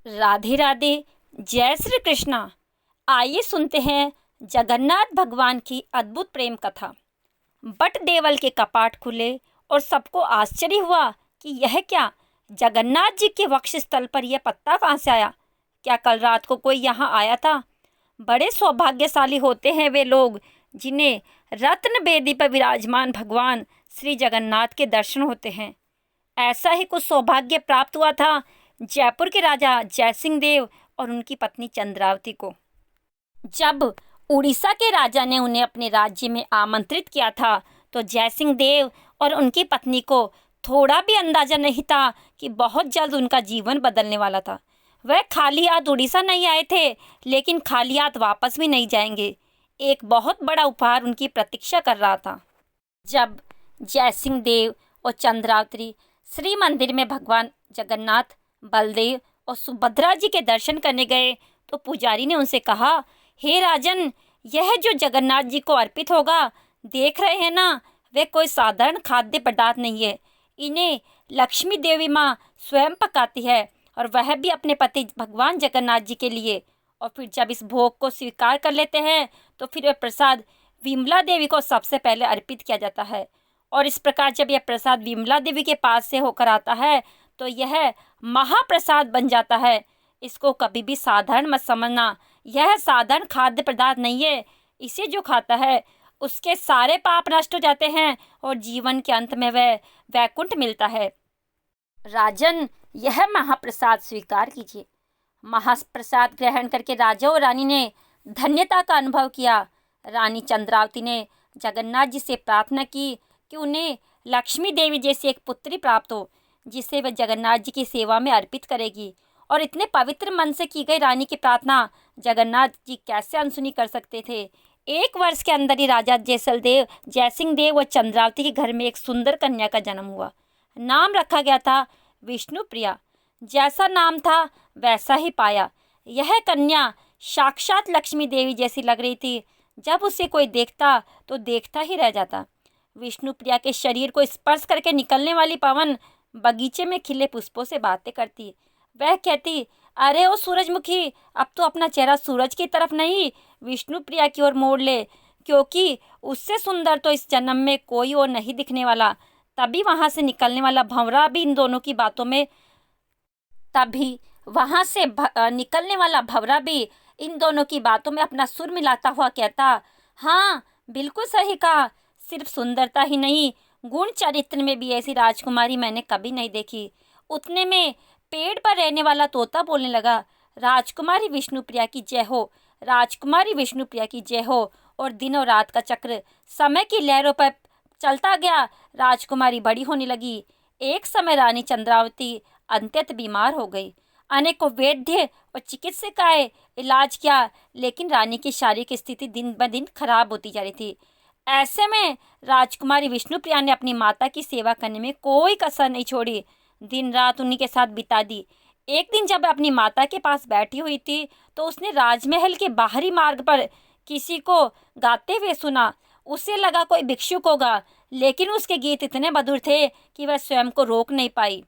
राधे राधे। जय श्री कृष्णा। आइए सुनते हैं जगन्नाथ भगवान की अद्भुत प्रेम कथा। बट देवल के कपाट खुले और सबको आश्चर्य हुआ कि यह क्या, जगन्नाथ जी के वक्षस्थल पर यह पत्ता कहाँ से आया? क्या कल रात को कोई यहाँ आया था? बड़े सौभाग्यशाली होते हैं वे लोग जिन्हें रत्न बेदी पर विराजमान भगवान श्री जगन्नाथ के दर्शन होते हैं। ऐसा ही कुछ सौभाग्य प्राप्त हुआ था जयपुर के राजा जयसिंह देव और उनकी पत्नी चंद्रावती को। जब उड़ीसा के राजा ने उन्हें अपने राज्य में आमंत्रित किया था तो जयसिंह देव और उनकी पत्नी को थोड़ा भी अंदाजा नहीं था कि बहुत जल्द उनका जीवन बदलने वाला था। वह खाली हाथ उड़ीसा नहीं आए थे, लेकिन खाली हाथ वापस भी नहीं जाएंगे। एक बहुत बड़ा उपहार उनकी प्रतीक्षा कर रहा था। जब जयसिंह देव और चंद्रावती श्री मंदिर में भगवान जगन्नाथ, बलदेव और सुभद्रा जी के दर्शन करने गए तो पुजारी ने उनसे कहा, हे राजन, यह जो जगन्नाथ जी को अर्पित होगा, देख रहे हैं ना, वे कोई साधारण खाद्य पदार्थ नहीं है। इन्हें लक्ष्मी देवी माँ स्वयं पकाती है और वह भी अपने पति भगवान जगन्नाथ जी के लिए। और फिर जब इस भोग को स्वीकार कर लेते हैं तो फिर वह प्रसाद विमला देवी को सबसे पहले अर्पित किया जाता है। और इस प्रकार जब यह प्रसाद विमला देवी के पास से होकर आता है तो यह महाप्रसाद बन जाता है। इसको कभी भी साधारण मत समझना, यह साधारण खाद्य पदार्थ नहीं है। इसे जो खाता है उसके सारे पाप नष्ट हो जाते हैं और जीवन के अंत में वह वैकुंठ मिलता है। राजन, यह महाप्रसाद स्वीकार कीजिए। महाप्रसाद ग्रहण करके राजा और रानी ने धन्यता का अनुभव किया। रानी चंद्रावती ने जगन्नाथ जी से प्रार्थना की कि उन्हें लक्ष्मी देवी जैसी एक पुत्री प्राप्त हो जिसे वह जगन्नाथ जी की सेवा में अर्पित करेगी। और इतने पवित्र मन से की गई रानी की प्रार्थना जगन्नाथ जी कैसे अनसुनी कर सकते थे। 1 वर्ष के अंदर ही राजा जयसिंह देव और चंद्रावती के घर में एक सुंदर कन्या का जन्म हुआ। नाम रखा गया था विष्णु प्रिया। जैसा नाम था वैसा ही पाया। यह कन्या साक्षात लक्ष्मी देवी जैसी लग रही थी। जब उसे कोई देखता तो देखता ही रह जाता। विष्णु प्रिया के शरीर को स्पर्श करके निकलने वाली पवन बगीचे में खिले पुष्पों से बातें करती। वह कहती, अरे ओ सूरजमुखी, अब तो अपना चेहरा सूरज की तरफ नहीं विष्णु प्रिया की ओर मोड़ ले, क्योंकि उससे सुंदर तो इस जन्म में कोई और नहीं दिखने वाला। तभी वहाँ से निकलने वाला भंवरा भी इन दोनों की बातों में अपना सुर मिलाता हुआ कहता, हाँ बिल्कुल सही कहा। सिर्फ सुंदरता ही नहीं, गुण चरित्र में भी ऐसी राजकुमारी मैंने कभी नहीं देखी। उतने में पेड़ पर रहने वाला तोता बोलने लगा, राजकुमारी विष्णुप्रिया की जय हो, राजकुमारी विष्णुप्रिया की जय हो। और दिन और रात का चक्र समय की लहरों पर चलता गया। राजकुमारी बड़ी होने लगी। एक समय रानी चंद्रावती अत्यंत बीमार हो गई। अनेकों वैद्य और चिकित्सकाएं इलाज किया, लेकिन रानी की शारीरिक स्थिति दिन ब दिन खराब होती जा रही थी। ऐसे में राजकुमारी विष्णुप्रिया ने अपनी माता की सेवा करने में कोई कसर नहीं छोड़ी। दिन रात उन्हीं के साथ बिता दी। एक दिन जब अपनी माता के पास बैठी हुई थी तो उसने राजमहल के बाहरी मार्ग पर किसी को गाते हुए सुना। उसे लगा कोई भिक्षुक होगा, लेकिन उसके गीत इतने मधुर थे कि वह स्वयं को रोक नहीं पाई।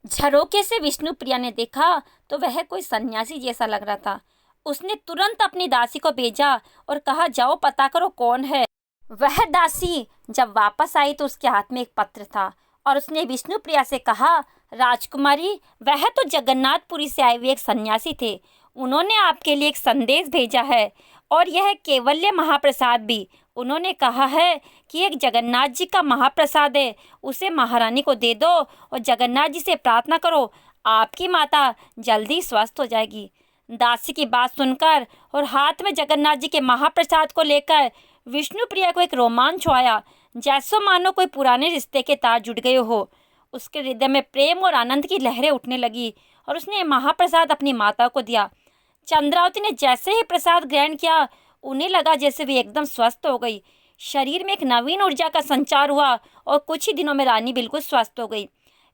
झरोके से विष्णुप्रिया ने देखा तो वह कोई सन्यासी जैसा लग रहा था। उसने तुरंत अपनी दासी को भेजा और कहा, जाओ पता करो कौन है। वह दासी जब वापस आई तो उसके हाथ में एक पत्र था और उसने विष्णुप्रिया से कहा, राजकुमारी, वह तो जगन्नाथपुरी से आए हुए एक सन्यासी थे। उन्होंने आपके लिए एक संदेश भेजा है और यह केवल्य महाप्रसाद भी। उन्होंने कहा है कि एक जगन्नाथ जी का महाप्रसाद है, उसे महारानी को दे दो और जगन्नाथ जी से प्रार्थना करो, आपकी माता जल्दी स्वस्थ हो जाएगी। दासी की बात सुनकर और हाथ में जगन्नाथ जी के महाप्रसाद को लेकर विष्णुप्रिया को एक रोमांच आया, जैसो मानो कोई पुराने रिश्ते के तार जुड़ गए हो। उसके हृदय में प्रेम और आनंद की लहरें उठने लगी और उसने महाप्रसाद अपनी माता को दिया। चंद्रावती ने जैसे ही प्रसाद ग्रहण किया, उन्हें लगा जैसे वे एकदम स्वस्थ हो गई। शरीर में एक नवीन ऊर्जा का संचार हुआ और कुछ ही दिनों में रानी बिल्कुल स्वस्थ हो गई।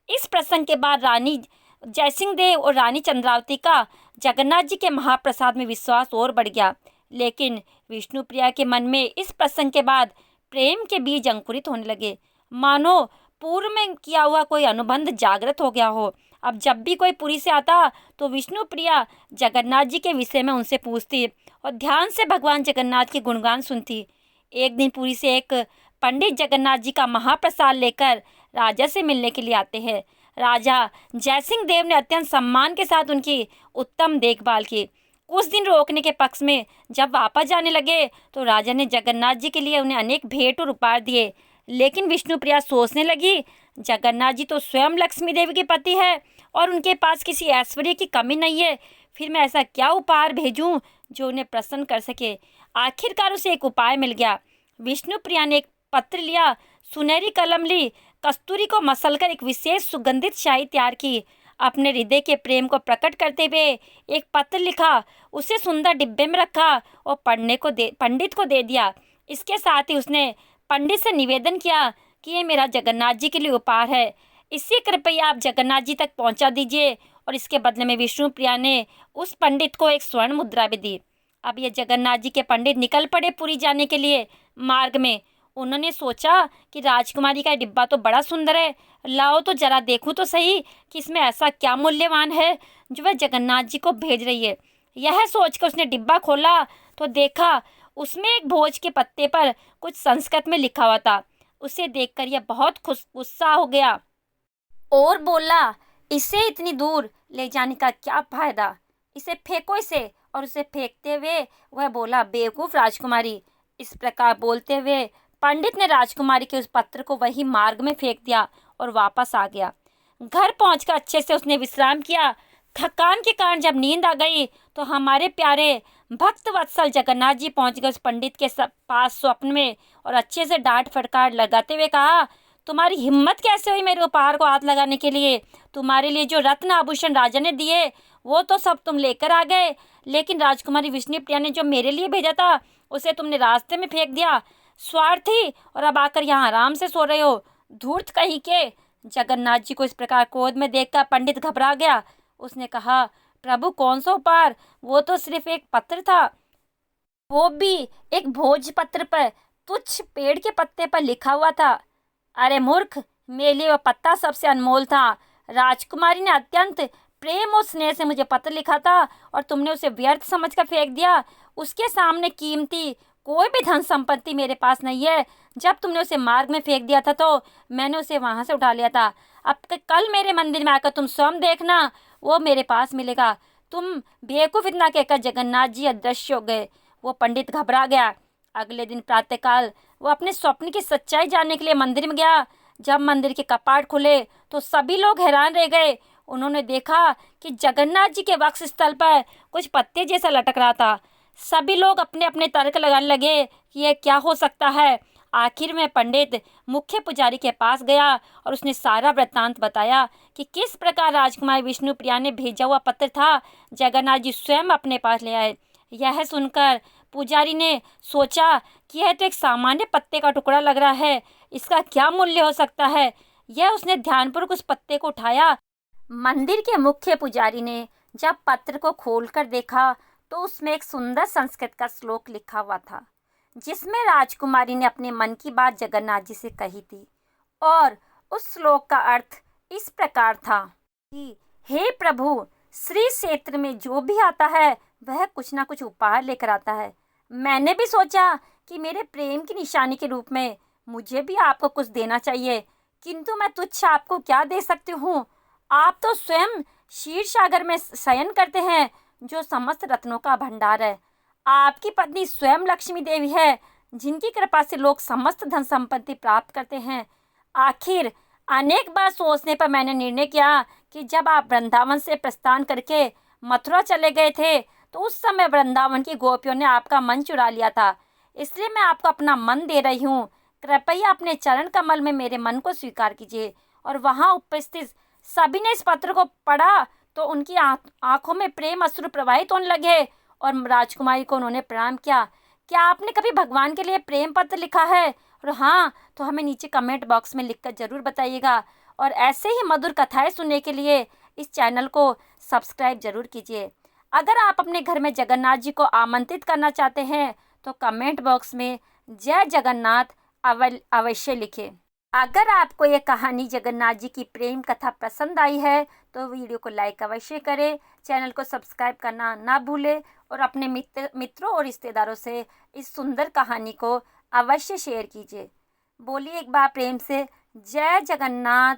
इस प्रसंग के बाद रानी जयसिंह देव और रानी चंद्रावती का जगन्नाथ जी के महाप्रसाद में विश्वास और बढ़ गया। लेकिन विष्णुप्रिया के मन में इस प्रसंग के बाद प्रेम के बीज अंकुरित होने लगे, मानो पूर्व में किया हुआ कोई अनुबंध जागृत हो गया हो। अब जब भी कोई पुरी से आता तो विष्णु प्रिया जगन्नाथ जी के विषय में उनसे पूछती और ध्यान से भगवान जगन्नाथ के गुणगान सुनती। एक दिन पुरी से एक पंडित जगन्नाथ जी का महाप्रसाद लेकर राजा से मिलने के लिए आते हैं। राजा जयसिंह देव ने अत्यंत सम्मान के साथ उनकी उत्तम देखभाल की। कुछ दिन रोकने के पक्ष में जब वापस जाने लगे तो राजा ने जगन्नाथ जी के लिए उन्हें अनेक भेंट और उपहार दिए। लेकिन विष्णुप्रिया सोचने लगी, जगन्नाथ जी तो स्वयं लक्ष्मी देवी के पति है और उनके पास किसी ऐश्वर्य की कमी नहीं है, फिर मैं ऐसा क्या उपहार भेजूं जो उन्हें प्रसन्न कर सके। आखिरकार उसे एक उपाय मिल गया। विष्णुप्रिया ने एक पत्र लिया, सुनहरी कलम ली, कस्तूरी को मसलकर एक विशेष सुगंधित शाही तैयार की। अपने हृदय के प्रेम को प्रकट करते हुए एक पत्र लिखा, उसे सुंदर डिब्बे में रखा और पंडित को दे दिया। इसके साथ ही उसने पंडित से निवेदन किया कि ये मेरा जगन्नाथ जी के लिए उपहार है, इसे कृपया आप जगन्नाथ जी तक पहुंचा दीजिए। और इसके बदले में विष्णुप्रिया ने उस पंडित को एक स्वर्ण मुद्रा भी दी। अब ये जगन्नाथ जी के पंडित निकल पड़े पुरी जाने के लिए। मार्ग में उन्होंने सोचा कि राजकुमारी का डिब्बा तो बड़ा सुंदर है, लाओ तो जरा देखूं तो सही कि इसमें ऐसा क्या मूल्यवान है जो वह जगन्नाथ जी को भेज रही है। यह सोचकर उसने डिब्बा खोला तो देखा उसमें एक भोज के पत्ते पर कुछ संस्कृत में लिखा हुआ था। उसे देखकर यह बहुत गुस्सा हो गया और बोला, इसे इतनी दूर ले जाने का क्या फायदा, इसे फेंको इसे। और उसे फेंकते हुए वह बोला, बेवकूफ़ राजकुमारी। इस प्रकार बोलते हुए पंडित ने राजकुमारी के उस पत्र को वही मार्ग में फेंक दिया और वापस आ गया। घर पहुंचकर अच्छे से उसने विश्राम किया। थकान के कारण जब नींद आ गई तो हमारे प्यारे भक्त वत्सल जगन्नाथ जी पहुंच गए उस पंडित के पास स्वप्न में और अच्छे से डांट फटकार लगाते हुए कहा, तुम्हारी हिम्मत कैसे हुई मेरे उपहार को हाथ लगाने के लिए। तुम्हारे लिए जो रत्न आभूषण राजा ने दिए वो तो सब तुम लेकर आ गए, लेकिन राजकुमारी विष्णुप्रिया ने जो मेरे लिए भेजा था उसे तुमने रास्ते में फेंक दिया। स्वार्थी, और अब आकर यहाँ आराम से सो रहे हो, धूर्त कहीं के। जगन्नाथ जी को इस प्रकार क्रोध में देखकर पंडित घबरा गया। उसने कहा, प्रभु कौन सा उपहार, वो तो सिर्फ एक पत्र था, वो भी एक भोजपत्र पर तुच्छ पेड़ के पत्ते पर लिखा हुआ था। अरे मूर्ख, मेरे लिए वह पत्ता सबसे अनमोल था। राजकुमारी ने अत्यंत प्रेम और स्नेह से मुझे पत्र लिखा था और तुमने उसे व्यर्थ समझकर फेंक दिया। उसके सामने कीमती कोई भी धन संपत्ति मेरे पास नहीं है। जब तुमने उसे मार्ग में फेंक दिया था तो मैंने उसे वहां से उठा लिया था। अब कल मेरे मंदिर में आकर तुम स्वयं देखना, वो मेरे पास मिलेगा। तुम बेवकूफ़, इतना कहकर जगन्नाथ जी अदृश्य हो गए। वो पंडित घबरा गया। अगले दिन प्रातःकाल वो अपने स्वप्न की सच्चाई जानने के लिए मंदिर में गया। जब मंदिर के कपाट खुले तो सभी लोग हैरान रह गए। उन्होंने देखा कि जगन्नाथ जी के वक्ष स्थल पर कुछ पत्ते जैसा लटक रहा था। सभी लोग अपने अपने तर्क लगाने लगे कि यह क्या हो सकता है। आखिर में पंडित मुख्य पुजारी के पास गया और उसने सारा वृत्तांत बताया कि किस प्रकार राजकुमारी विष्णुप्रिया ने भेजा हुआ पत्र था जगन्नाथ जी स्वयं अपने पास ले आए। यह सुनकर पुजारी ने सोचा कि यह तो एक सामान्य पत्ते का टुकड़ा लग रहा है, इसका क्या मूल्य हो सकता है। यह उसने ध्यानपूर्वक उस पत्ते को उठाया। मंदिर के मुख्य पुजारी ने जब पत्र को खोलकर देखा तो उसमें एक सुंदर संस्कृत का श्लोक लिखा हुआ था, जिसमें राजकुमारी ने अपने मन की बात जगन्नाथ जी से कही थी। और उस श्लोक का अर्थ इस प्रकार था कि हे प्रभु, श्री क्षेत्र में जो भी आता है वह कुछ ना कुछ उपहार लेकर आता है। मैंने भी सोचा कि मेरे प्रेम की निशानी के रूप में मुझे भी आपको कुछ देना चाहिए, किंतु मैं तुच्छ आपको क्या दे सकती हूँ। आप तो स्वयं क्षीर सागर में शयन करते हैं, जो समस्त रत्नों का भंडार है। आपकी पत्नी स्वयं लक्ष्मी देवी है, जिनकी कृपा से लोग समस्त धन संपत्ति प्राप्त करते हैं। आखिर अनेक बार सोचने पर मैंने निर्णय किया कि जब आप वृंदावन से प्रस्थान करके मथुरा चले गए थे तो उस समय वृंदावन की गोपियों ने आपका मन चुरा लिया था, इसलिए मैं आपको अपना मन दे रही हूँ। कृपया अपने चरण कमल में मेरे मन को स्वीकार कीजिए। और वहाँ उपस्थित सभी ने इस पत्र को पढ़ा तो उनकी आंखों में प्रेम अश्रु प्रवाहित होने लगे और राजकुमारी को उन्होंने प्रणाम किया। क्या आपने कभी भगवान के लिए प्रेम पत्र लिखा है? और हाँ, तो हमें नीचे कमेंट बॉक्स में लिखकर ज़रूर बताइएगा। और ऐसे ही मधुर कथाएं सुनने के लिए इस चैनल को सब्सक्राइब ज़रूर कीजिए। अगर आप अपने घर में जगन्नाथ जी को आमंत्रित करना चाहते हैं तो कमेंट बॉक्स में जय जगन्नाथ अवश्य लिखें। अगर आपको ये कहानी जगन्नाथ जी की प्रेम कथा पसंद आई है तो वीडियो को लाइक अवश्य करें, चैनल को सब्सक्राइब करना ना भूलें और अपने मित्रों और रिश्तेदारों से इस सुंदर कहानी को अवश्य शेयर कीजिए। बोलिए एक बार प्रेम से, जय जगन्नाथ,